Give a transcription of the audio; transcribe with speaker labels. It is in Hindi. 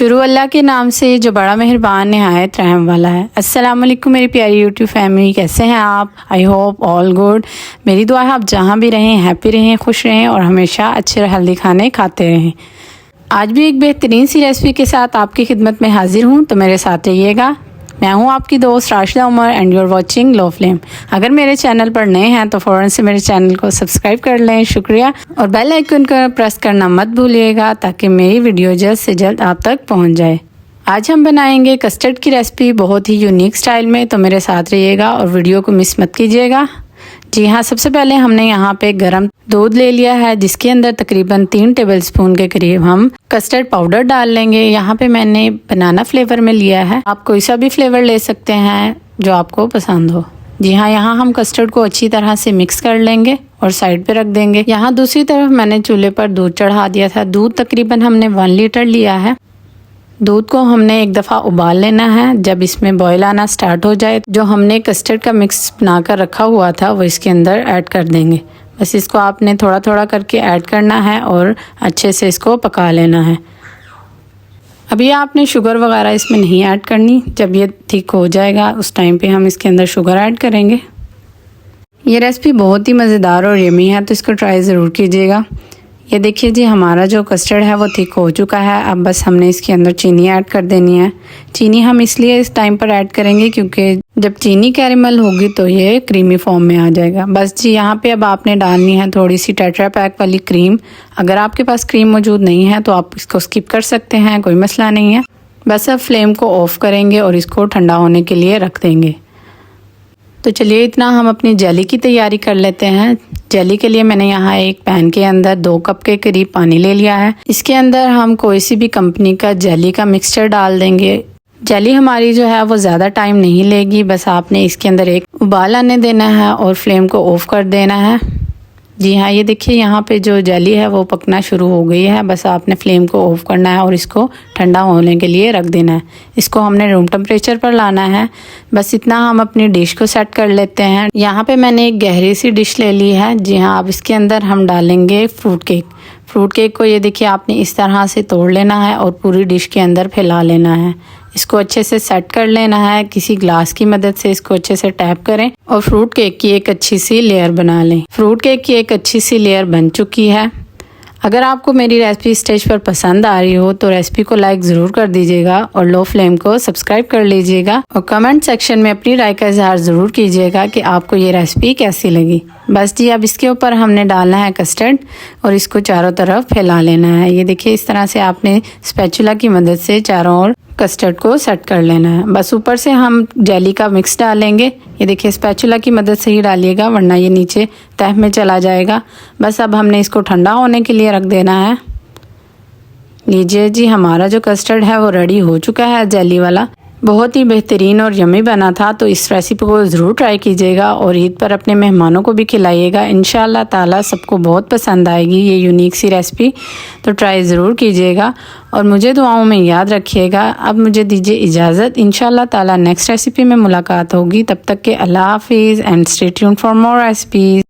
Speaker 1: शुरू अल्लाह के नाम से जो बड़ा मेहरबान नहायत रहम वाला है। अस्सलाम वालेकुम मेरी प्यारी यूट्यूब फैमिली, कैसे हैं आप? I hope all good. मेरी दुआ है आप जहाँ भी रहें हैप्पी रहें, खुश रहें और हमेशा अच्छे हेल्दी खाने खाते रहें। आज भी एक बेहतरीन सी रेसिपी के साथ आपकी खिदमत में हाजिर हूँ, तो मेरे साथ रहिएगा। मैं हूँ आपकी दोस्त Rashida Umar and you are watching low flame. अगर मेरे चैनल पर नए हैं तो फ़ौरन से मेरे चैनल को सब्सक्राइब कर लें, शुक्रिया। और बेल आइकन को प्रेस करना मत भूलिएगा ताकि मेरी वीडियो जल्द से जल्द आप तक पहुँच जाए। आज हम बनाएंगे कस्टर्ड की रेसिपी बहुत ही यूनिक स्टाइल में, तो मेरे साथ रहिएगा और वीडियो को मिस मत कीजिएगा। जी हाँ, सबसे पहले हमने यहाँ पे गरम दूध ले लिया है जिसके अंदर तकरीबन 3 टेबलस्पून के करीब हम कस्टर्ड पाउडर डाल लेंगे। यहाँ पे मैंने बनाना फ्लेवर में लिया है, आप कोई सा भी फ्लेवर ले सकते हैं जो आपको पसंद हो। जी हाँ, यहाँ हम कस्टर्ड को अच्छी तरह से मिक्स कर लेंगे और साइड पे रख देंगे। यहाँ दूसरी तरफ मैंने चूल्हे पर दूध चढ़ा दिया था। दूध तकरीबन हमने 1 लीटर लिया है। दूध को हमने एक दफ़ा उबाल लेना है। जब इसमें बॉयल आना स्टार्ट हो जाए, जो हमने कस्टर्ड का मिक्स बनाकर रखा हुआ था वो इसके अंदर ऐड कर देंगे। बस इसको आपने थोड़ा थोड़ा करके ऐड करना है और अच्छे से इसको पका लेना है। अभी आपने शुगर वगैरह इसमें नहीं ऐड करनी, जब ये थिक हो जाएगा उस टाइम पे हम इसके अंदर शुगर ऐड करेंगे। ये रेसिपी बहुत ही मज़ेदार और यमी है, तो इसको ट्राई ज़रूर कीजिएगा। ये देखिए जी, हमारा जो कस्टर्ड है वो थिक हो चुका है। अब बस हमने इसके अंदर चीनी ऐड कर देनी है। चीनी हम इसलिए इस टाइम पर ऐड करेंगे क्योंकि जब चीनी कैरेमल होगी तो ये क्रीमी फॉर्म में आ जाएगा। बस जी, यहाँ पे अब आपने डालनी है थोड़ी सी टेट्रा पैक वाली क्रीम। अगर आपके पास क्रीम मौजूद नहीं है तो आप इसको स्किप कर सकते हैं, कोई मसला नहीं है। बस अब फ्लेम को ऑफ करेंगे और इसको ठंडा होने के लिए रख देंगे। तो चलिए, इतना हम अपनी जेली की तैयारी कर लेते हैं। जेली के लिए मैंने यहाँ एक पैन के अंदर 2 कप के करीब पानी ले लिया है। इसके अंदर हम कोई सी भी कंपनी का जेली का मिक्सचर डाल देंगे। जेली हमारी जो है वो ज़्यादा टाइम नहीं लेगी, बस आपने इसके अंदर एक उबाल आने देना है और फ्लेम को ऑफ कर देना है। जी हाँ, ये देखिए यहाँ पे जो जेली है वो पकना शुरू हो गई है। बस आपने फ्लेम को ऑफ करना है और इसको ठंडा होने के लिए रख देना है। इसको हमने रूम टेम्परेचर पर लाना है। बस इतना हम अपनी डिश को सेट कर लेते हैं। यहाँ पे मैंने एक गहरी सी डिश ले ली है। जी हाँ, अब इसके अंदर हम डालेंगे फ्रूट केक। फ्रूट केक को ये देखिए आपने इस तरह से तोड़ लेना है और पूरी डिश के अंदर फैला लेना है। इसको अच्छे से सेट कर लेना है। किसी ग्लास की मदद से इसको अच्छे से टैप करें और फ्रूट केक की एक अच्छी सी लेयर बना लें। फ्रूट केक की एक अच्छी सी लेयर बन चुकी है। अगर आपको मेरी रेसिपी स्टेज पर पसंद आ रही हो तो रेसिपी को लाइक ज़रूर कर दीजिएगा और लो फ्लेम को सब्सक्राइब कर लीजिएगा और कमेंट सेक्शन में अपनी राय का इजहार ज़रूर कीजिएगा कि आपको ये रेसिपी कैसी लगी। बस जी, अब इसके ऊपर हमने डालना है कस्टर्ड और इसको चारों तरफ फैला लेना है। ये देखिए, इस तरह से आपने स्पैचुला की मदद से चारों ओर कस्टर्ड को सेट कर लेना है। बस ऊपर से हम जेली का मिक्स डालेंगे। ये देखिए, स्पैचुला की मदद से ही डालिएगा वरना ये नीचे तह में चला जाएगा। बस अब हमने इसको ठंडा होने के लिए रख देना है। लीजिए जी, हमारा जो कस्टर्ड है वो रेडी हो चुका है जेली वाला। बहुत ही बेहतरीन और यमी बना था, तो इस रेसिपी को ज़रूर ट्राई कीजिएगा और ईद पर अपने मेहमानों को भी खिलाइएगा। इंशाअल्लाह ताला सबको बहुत पसंद आएगी ये यूनिक सी रेसिपी, तो ट्राई ज़रूर कीजिएगा और मुझे दुआओं में याद रखिएगा। अब मुझे दीजिए इजाज़त, इंशाअल्लाह ताला नेक्स्ट रेसिपी में मुलाकात होगी। तब तक के अल्लाह हाफिज़ and stay tuned for more recipes.